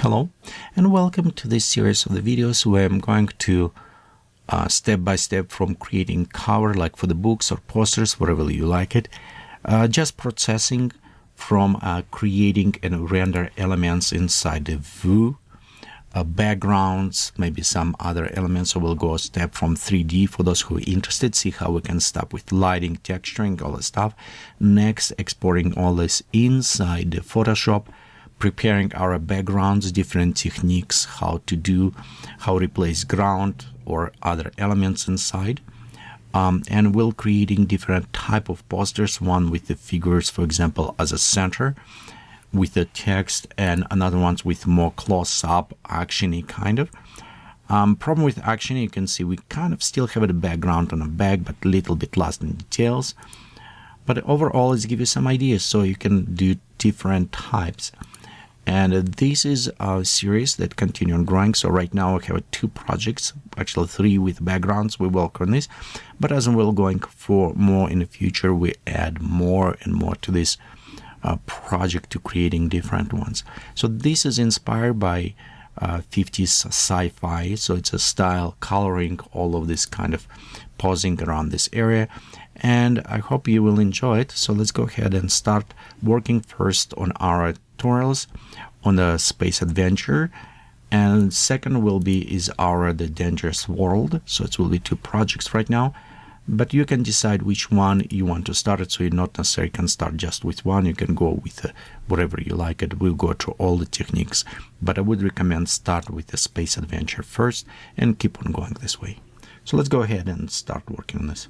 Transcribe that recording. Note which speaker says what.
Speaker 1: Hello and welcome to this series of the videos where I'm going to step by step from creating cover like for the books or posters, whatever you like it, just processing from creating and render elements inside the Vue, backgrounds, maybe some other elements. So we'll go a step from 3D for those who are interested, see how we can start with lighting, texturing, all the stuff. Next, exporting all this inside the Photoshop, preparing our backgrounds, different techniques, how replace ground or other elements inside. And we'll creating different type of posters, one with the figures, for example, as a center with the text, and another ones with more close-up, actiony kind of. Problem with action, you can see we kind of still have the background on the back, but a little bit lost in details. But overall, it's give you some ideas, so you can do different types. And this is a series that continue on growing. So right now I have 2 projects, actually 3 with backgrounds. We work on this, but as we're going for more in the future, we add more and more to this project to creating different ones. So this is inspired by 50s sci-fi. So it's a style coloring all of this kind of posing around this area. And I hope you will enjoy it. So let's go ahead and start working first on our tutorials on the space adventure, and second is our the dangerous world. So it will be 2 projects right now, but you can decide which one you want to start it. So you not necessarily can start just with one. You can go with whatever you like it. We'll go through all the techniques, but I would recommend start with the space adventure first and keep on going this way. So let's go ahead and start working on this.